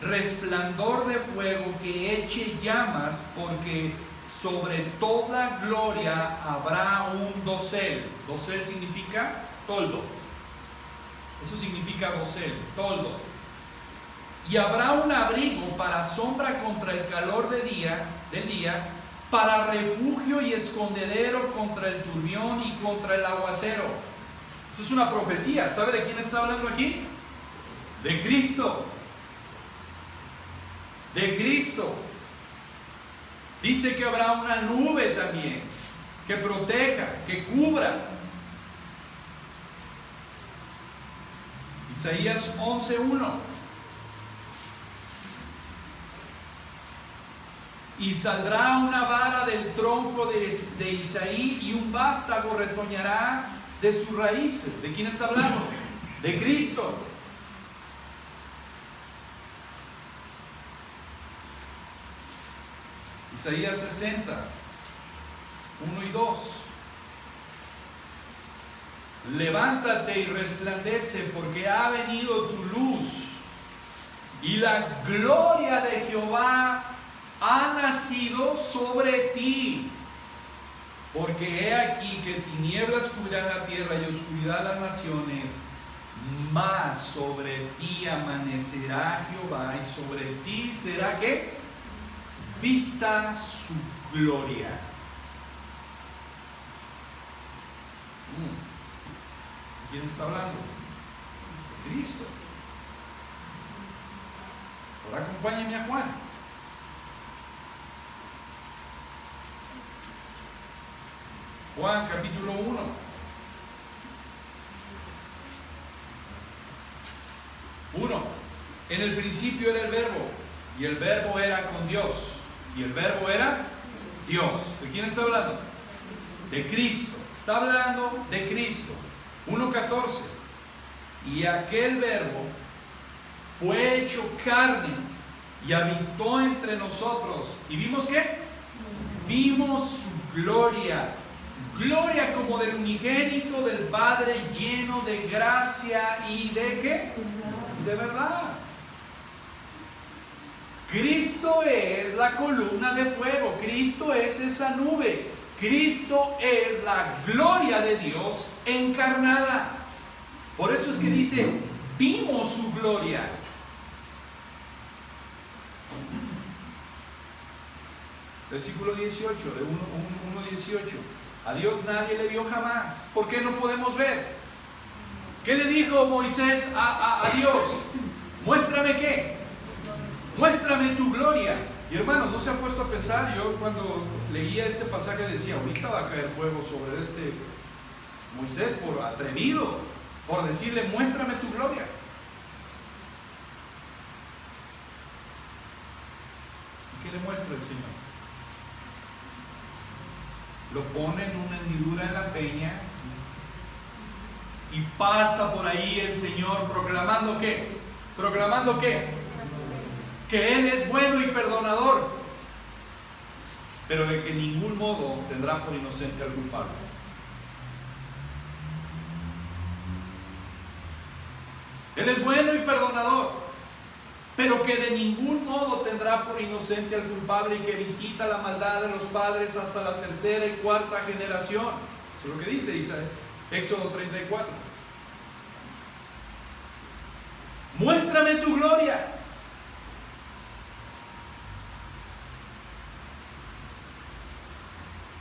resplandor de fuego que eche llamas, porque sobre toda gloria habrá un dosel. Dosel significa toldo. Eso significa dosel, toldo. Y habrá un abrigo para sombra contra el calor del día, para refugio y escondedero contra el turbión y contra el aguacero. Eso es una profecía. ¿Sabe de quién está hablando aquí? De Cristo. De Cristo. Dice que habrá una nube también que proteja, que cubra. Isaías 11:1. Y saldrá una vara del tronco de Isaí y un vástago retoñará de sus raíces. ¿De quién está hablando? De Cristo. Isaías 60, 1 y 2. Levántate y resplandece, porque ha venido tu luz, y la gloria de Jehová ha nacido sobre ti. Porque he aquí que tinieblas cubrirán la tierra y oscuridad las naciones, mas sobre ti amanecerá Jehová, y sobre ti será ¿qué? Vista su gloria. ¿Quién está hablando? Cristo. Ahora acompáñenme a Juan. Juan capítulo 1. En el principio era el verbo, y el verbo era con Dios, y el verbo era Dios. ¿De quién está hablando? De Cristo. Está hablando de Cristo. 1:14. Y aquel verbo fue hecho carne y habitó entre nosotros. ¿Y vimos qué? Vimos su gloria. Gloria como del unigénito del Padre, lleno de gracia y de ¿qué? De verdad. Cristo es la columna de fuego. Cristo es esa nube. Cristo es la gloria de Dios encarnada. Por eso es que dice, vimos su gloria. Versículo 18, de 1:18. A Dios nadie le vio jamás. ¿Por qué no podemos ver? ¿Qué le dijo Moisés a Dios? Muéstrame qué. Muéstrame tu gloria. Y hermanos, ¿no se ha puesto a pensar? Yo cuando leía este pasaje decía, ahorita va a caer fuego sobre este Moisés por atrevido, por decirle, muéstrame tu gloria. ¿Y qué le muestra el Señor? Lo pone en una hendidura en la peña y pasa por ahí el Señor proclamando ¿qué? Proclamando ¿qué? Que Él es bueno y perdonador, pero de que en ningún modo tendrá por inocente al culpable. Él es bueno y perdonador, pero que de ningún modo tendrá por inocente al culpable, y que visita la maldad de los padres hasta la tercera y cuarta generación. Eso es lo que dice Éxodo 34. Muéstrame tu gloria.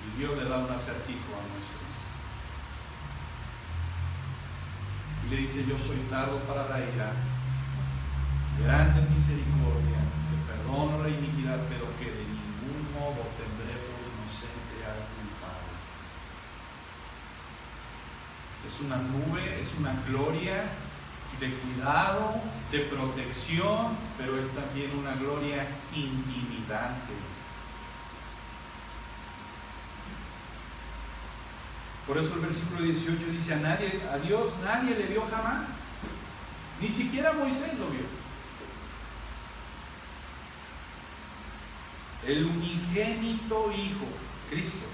Y Dios le da un acertijo a Moisés. Y le dice, yo soy tardo para la ira, grande en misericordia, que perdono la iniquidad, pero que de ningún modo tendré por inocente al culpable. Es una nube, es una gloria de cuidado, de protección, pero es también una gloria intimidante. Por eso el versículo 18 dice, a Dios nadie le vio jamás, ni siquiera Moisés lo vio. El unigénito Hijo, Cristo,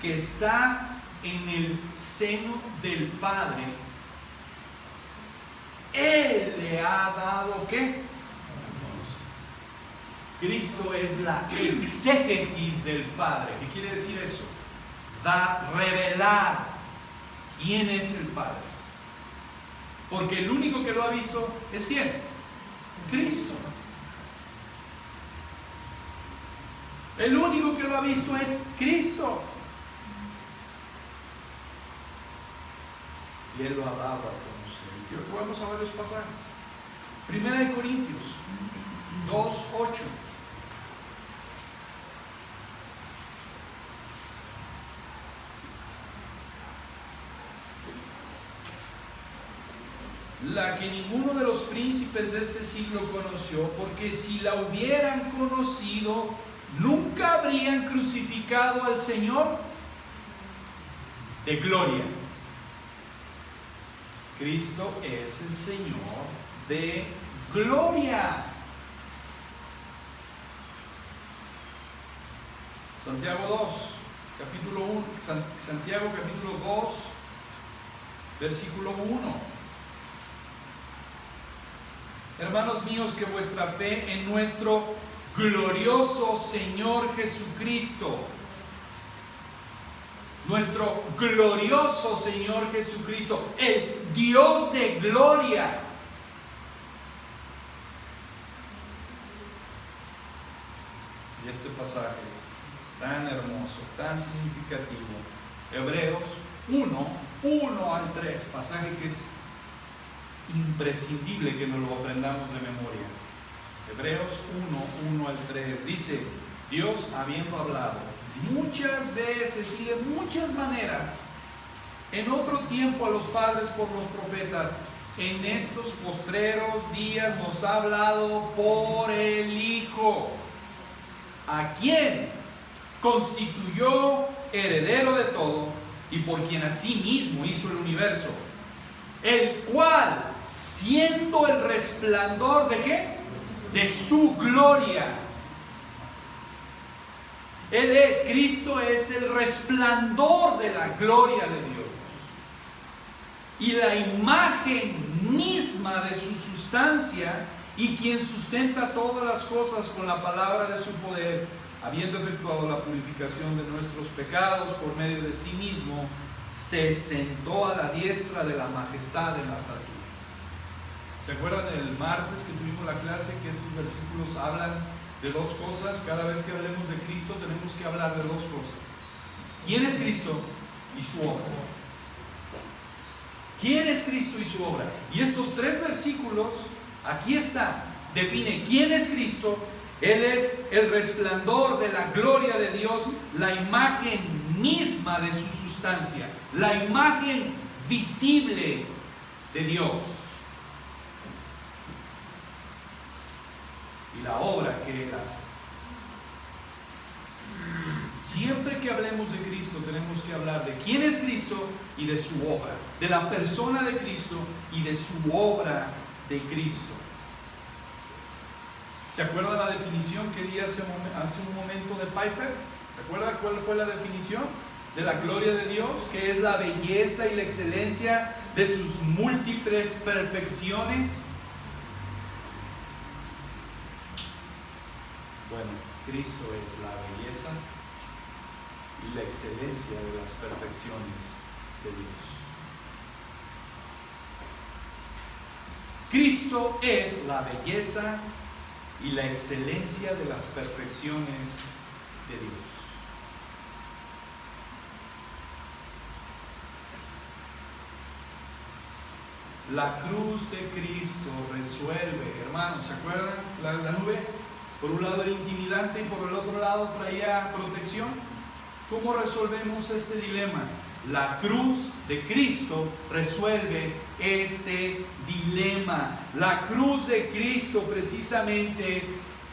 que está en el seno del Padre, Él le ha dado ¿qué? Cristo es la exégesis del Padre. ¿Qué quiere decir eso? Revelar quién es el Padre. Porque el único que lo ha visto es ¿quién? Cristo. El único que lo ha visto es Cristo. Y Él lo ha dado a conocer. Quiero que vamos a varios pasajes. Primera de Corintios 2:8. la que ninguno de los príncipes de este siglo conoció, porque si la hubieran conocido, nunca habrían crucificado al Señor de gloria. Cristo es el Señor de gloria. Santiago 2, capítulo 1, Santiago capítulo 2, versículo 1. Hermanos míos, que vuestra fe en nuestro glorioso Señor Jesucristo, nuestro glorioso Señor Jesucristo, el Dios de gloria, y este pasaje tan hermoso, tan significativo, Hebreos 1 al 3, pasaje que es imprescindible que nos lo aprendamos de memoria. Hebreos 1 al 3 dice: Dios, habiendo hablado muchas veces y de muchas maneras en otro tiempo a los padres por los profetas, en estos postreros días nos ha hablado por el Hijo, a quien constituyó heredero de todo y por quien asimismo hizo el universo, el cual, siendo el resplandor ¿de qué? De su gloria. Él es, Cristo es el resplandor de la gloria de Dios y la imagen misma de su sustancia, y quien sustenta todas las cosas con la palabra de su poder, habiendo efectuado la purificación de nuestros pecados por medio de sí mismo, se sentó a la diestra de la majestad en las alturas. ¿Se acuerdan del martes que tuvimos la clase que estos versículos hablan de dos cosas? Cada vez que hablemos de Cristo tenemos que hablar de dos cosas: ¿quién es Cristo? Y su obra. ¿Quién es Cristo y su obra? Y estos tres versículos, aquí está, define quién es Cristo. Él es el resplandor de la gloria de Dios, la imagen misma de su sustancia, la imagen visible de Dios. Y la obra que Él hace. Siempre que hablemos de Cristo tenemos que hablar de quién es Cristo y de su obra, de la persona de Cristo y de su obra de Cristo. ¿Se acuerda la definición que di hace un momento de Piper? ¿Se acuerda cuál fue la definición de la gloria de Dios? Que es la belleza y la excelencia de sus múltiples perfecciones. Bueno, Cristo es la belleza y la excelencia de las perfecciones de Dios. Cristo es la belleza y la excelencia de las perfecciones de Dios. La cruz de Cristo resuelve, hermanos, ¿se acuerdan? La nube, por un lado era intimidante y por el otro lado traía protección. ¿Cómo resolvemos este dilema? La cruz de Cristo resuelve este dilema. La cruz de Cristo precisamente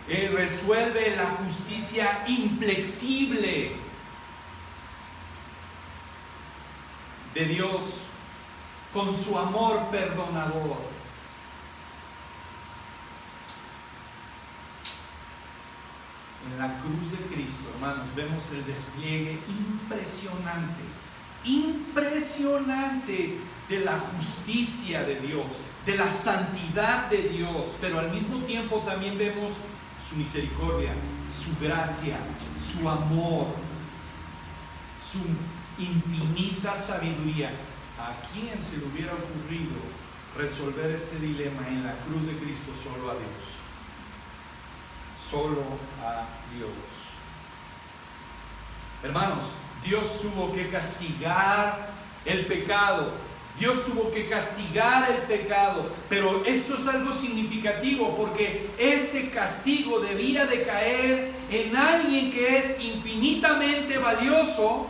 resuelve la justicia inflexible de Dios con su amor perdonador. En la cruz de Cristo, hermanos, vemos el despliegue impresionante de la justicia de Dios, de la santidad de Dios, pero al mismo tiempo también vemos su misericordia, su gracia, su amor, su infinita sabiduría. ¿A quién se le hubiera ocurrido resolver este dilema en la cruz de Cristo? Solo a Dios. Solo a Dios. Hermanos, Dios tuvo que castigar el pecado. Dios tuvo que castigar el pecado. Pero esto es algo significativo, porque ese castigo debía de caer en alguien que es infinitamente valioso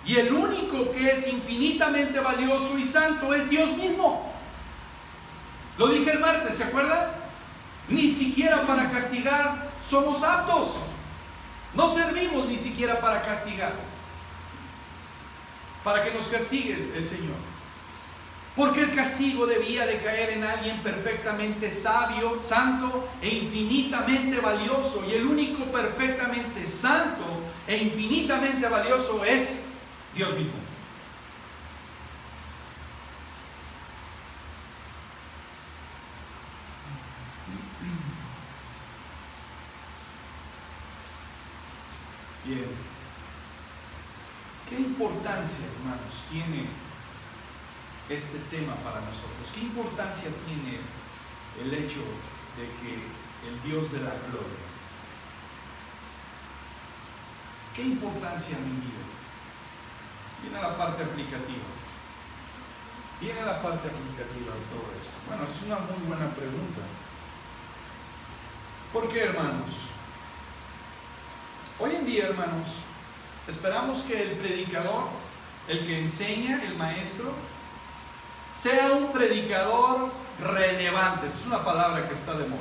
Y el único que es infinitamente valioso y santo es Dios mismo. Lo dije el martes, ¿se acuerdan? Ni siquiera para castigar somos aptos. No servimos ni siquiera para castigar, para que nos castigue el Señor. Porque el castigo debía de caer en alguien perfectamente sabio, santo e infinitamente valioso. Y el único perfectamente santo e infinitamente valioso es Dios mismo. Bien. ¿Qué importancia, hermanos, tiene este tema para nosotros? ¿Qué importancia tiene el hecho de que el Dios de la gloria? ¿Qué importancia en mi vida? Viene la parte aplicativa. Viene la parte aplicativa de todo esto. Bueno, es una muy buena pregunta. ¿Por qué, hermanos? Hoy en día, hermanos, esperamos que el predicador, el que enseña, el maestro, sea un predicador relevante. Esa es una palabra que está de moda.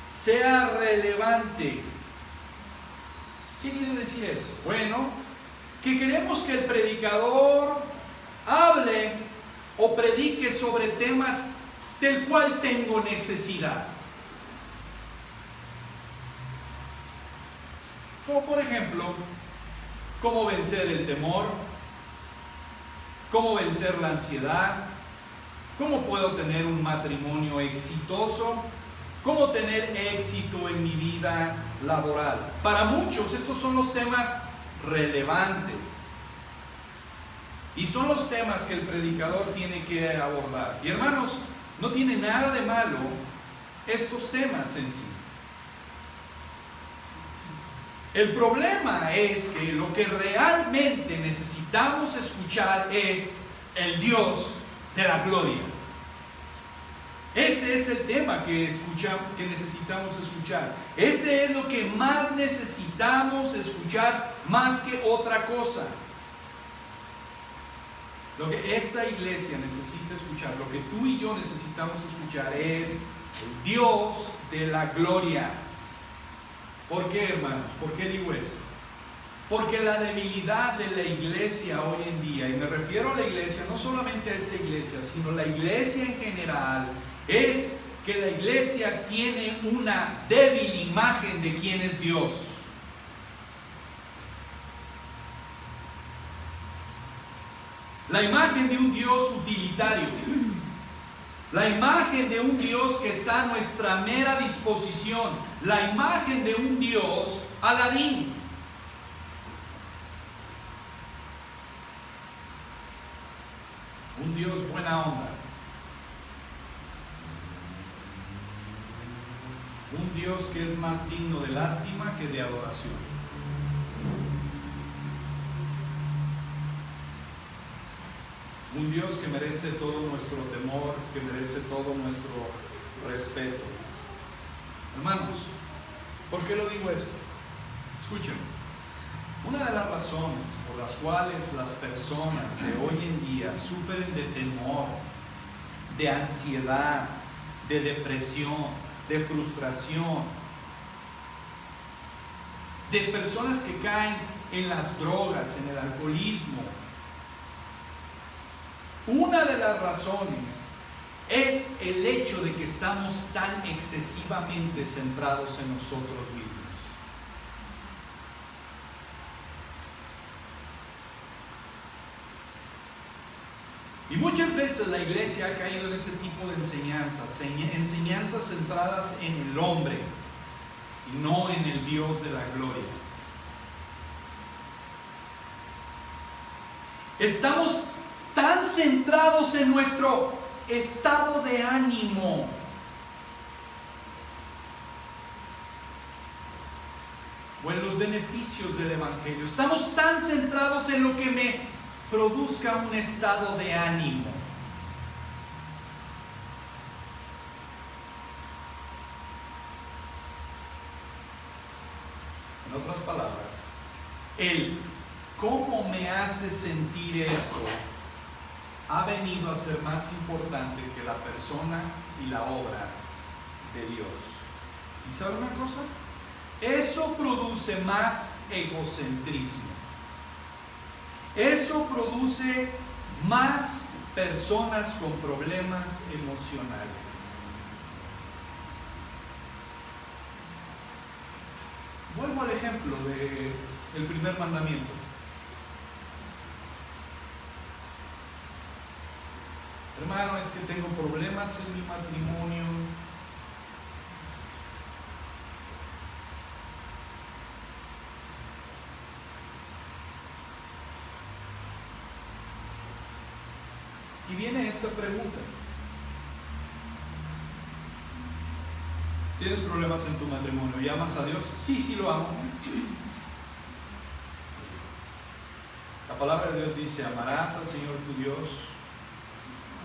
Sea relevante. ¿Qué quiere decir eso? Bueno, que queremos que el predicador hable o predique sobre temas del cual tengo necesidad. Como por ejemplo, cómo vencer el temor, cómo vencer la ansiedad, cómo puedo tener un matrimonio exitoso, cómo tener éxito en mi vida laboral. Para muchos estos son los temas relevantes y son los temas que el predicador tiene que abordar. Y hermanos, no tiene nada de malo estos temas en sí. El problema es que lo que realmente necesitamos escuchar es el Dios de la gloria. Ese es el tema que necesitamos escuchar. Ese es lo que más necesitamos escuchar, más que otra cosa. Lo que esta iglesia necesita escuchar, lo que tú y yo necesitamos escuchar es el Dios de la gloria. ¿Por qué, hermanos? ¿Por qué digo esto? Porque la debilidad de la iglesia hoy en día, y me refiero a la iglesia, no solamente a esta iglesia, sino la iglesia en general, es que la iglesia tiene una débil imagen de quién es Dios. La imagen de un Dios utilitario. La imagen de un Dios que está a nuestra mera disposición. La imagen de un Dios Aladín. Un Dios buena onda. Un Dios que es más digno de lástima que de adoración. Un Dios que merece todo nuestro temor, que merece todo nuestro respeto. Hermanos, ¿por qué lo digo esto? Escuchen, una de las razones por las cuales las personas de hoy en día sufren de temor, de ansiedad, de depresión, de frustración, de personas que caen en las drogas, en el alcoholismo, una de las razones es el hecho de que estamos tan excesivamente centrados en nosotros mismos. Y muchas veces la iglesia ha caído en ese tipo de enseñanzas, enseñanzas centradas en el hombre y no en el Dios de la gloria. Estamos tan centrados en nuestro estado de ánimo. O en los beneficios del Evangelio. Estamos tan centrados en lo que me produzca un estado de ánimo. En otras palabras, el cómo me hace sentir esto ha venido a ser más importante que la persona y la obra de Dios. ¿Y sabe una cosa? Eso produce más egocentrismo. Eso produce más personas con problemas emocionales. Vuelvo al ejemplo del primer mandamiento. Hermano, es que tengo problemas en mi matrimonio. Y viene esta pregunta. ¿Tienes problemas en tu matrimonio y amas a Dios? Sí, sí lo amo. La palabra de Dios dice: amarás al Señor tu Dios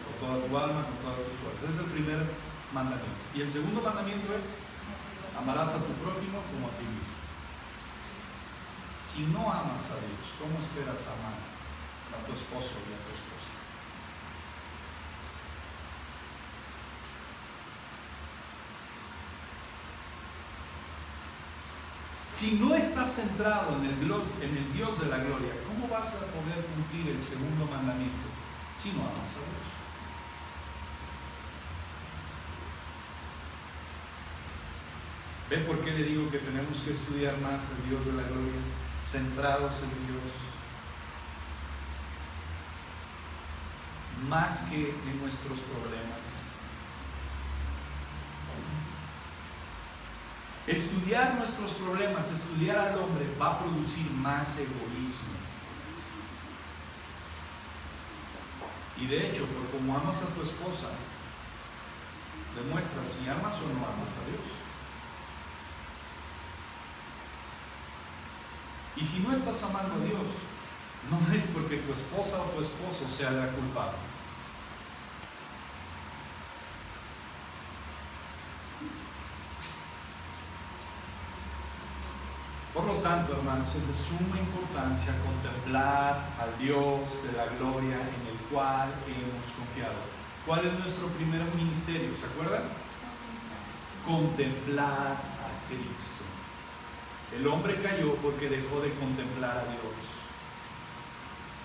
con toda tu alma, con todas tus fuerzas. Ese es el primer mandamiento. Y el segundo mandamiento es: amarás a tu prójimo como a ti mismo. Si no amas a Dios, ¿cómo esperas amar a tu esposo y a tu esposa? Si no estás centrado en el Dios de la gloria, ¿cómo vas a poder cumplir el segundo mandamiento si no amas a Dios? ¿Ve por qué le digo que tenemos que estudiar más el Dios de la gloria? Centrados en Dios, más que en nuestros problemas. Estudiar nuestros problemas, estudiar al hombre, va a producir más egoísmo. Y de hecho, por como amas a tu esposa, demuestra si amas o no amas a Dios. Y si no estás amando a Dios, no es porque tu esposa o tu esposo sea la culpable. Por lo tanto, hermanos, es de suma importancia contemplar al Dios de la gloria en el cual hemos confiado. ¿Cuál es nuestro primer ministerio? ¿Se acuerdan? Contemplar a Cristo. El hombre cayó porque dejó de contemplar a Dios.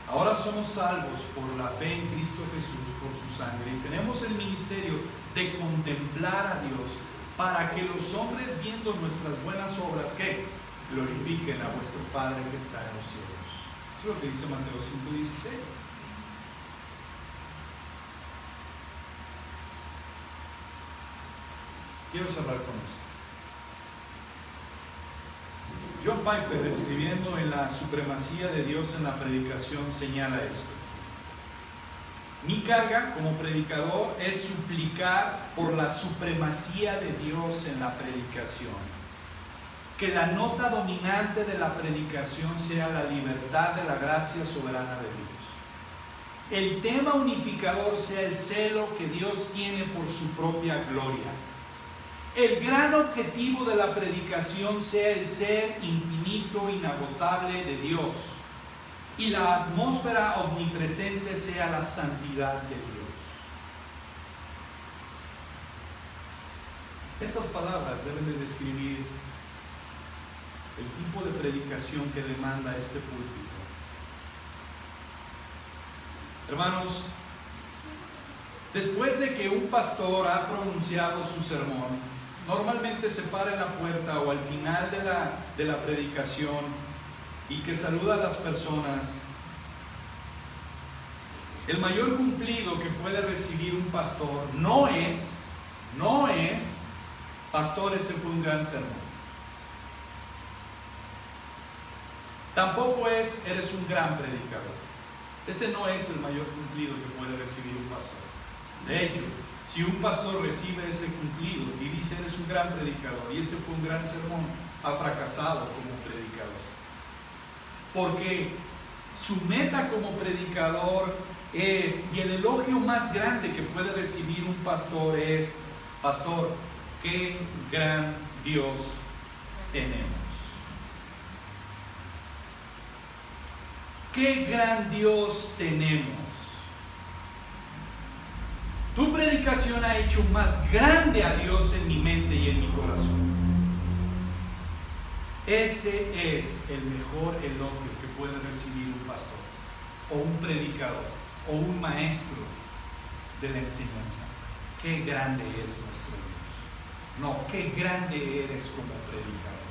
Ahora somos salvos por la fe en Cristo Jesús, por su sangre, y tenemos el ministerio de contemplar a Dios para que los hombres, viendo nuestras buenas obras, ¿qué? Glorifiquen a vuestro Padre que está en los cielos. Eso es lo que dice Mateo 5:16. Quiero cerrar con esto. John Piper, escribiendo en la supremacía de Dios en la predicación, señala esto: mi carga como predicador es suplicar por la supremacía de Dios en la predicación. Que la nota dominante de la predicación sea la libertad de la gracia soberana de Dios. El tema unificador sea el celo que Dios tiene por su propia gloria. El gran objetivo de la predicación sea el ser infinito, inagotable de Dios. Y la atmósfera omnipresente sea la santidad de Dios. Estas palabras deben de describir el tipo de predicación que demanda este púlpito. Hermanos, después de que un pastor ha pronunciado su sermón, normalmente se para en la puerta o al final de la predicación y que saluda a las personas. El mayor cumplido que puede recibir un pastor no es, pastor, ese fue un gran sermón. Tampoco es, eres un gran predicador. Ese no es el mayor cumplido que puede recibir un pastor. De hecho, si un pastor recibe ese cumplido y dice eres un gran predicador y ese fue un gran sermón, ha fracasado como predicador. Porque su meta como predicador es, y el elogio más grande que puede recibir un pastor es: pastor, qué gran Dios tenemos. ¡Qué gran Dios tenemos! Tu predicación ha hecho más grande a Dios en mi mente y en mi corazón. Ese es el mejor elogio que puede recibir un pastor, o un predicador, o un maestro de la enseñanza. ¡Qué grande es nuestro Dios! No, ¡qué grande eres como predicador!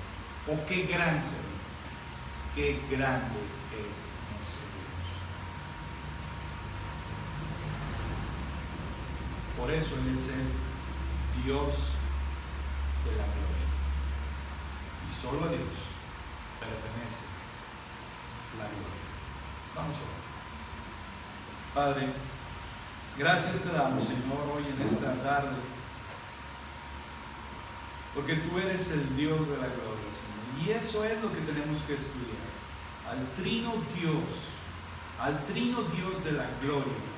O ¡qué gran servidor! ¡Qué grande es nuestro Dios! Por eso Él es el Dios de la gloria. Y solo a Dios pertenece la gloria. Vamos a orar. Padre, gracias te damos, Señor, hoy en esta tarde, porque tú eres el Dios de la gloria, Señor. Y eso es lo que tenemos que estudiar. Al trino Dios de la gloria.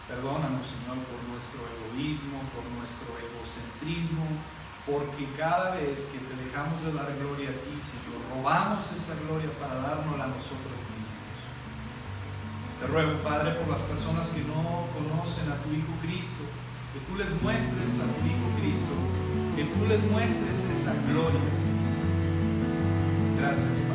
Perdónanos, Señor, por nuestro egoísmo, por nuestro egocentrismo, porque cada vez que te dejamos de dar gloria a ti, Señor, robamos esa gloria para dárnosla a nosotros mismos. Te ruego, Padre, por las personas que no conocen a tu Hijo Cristo, que tú les muestres a tu Hijo Cristo, que tú les muestres esa gloria, Señor. Gracias, Padre.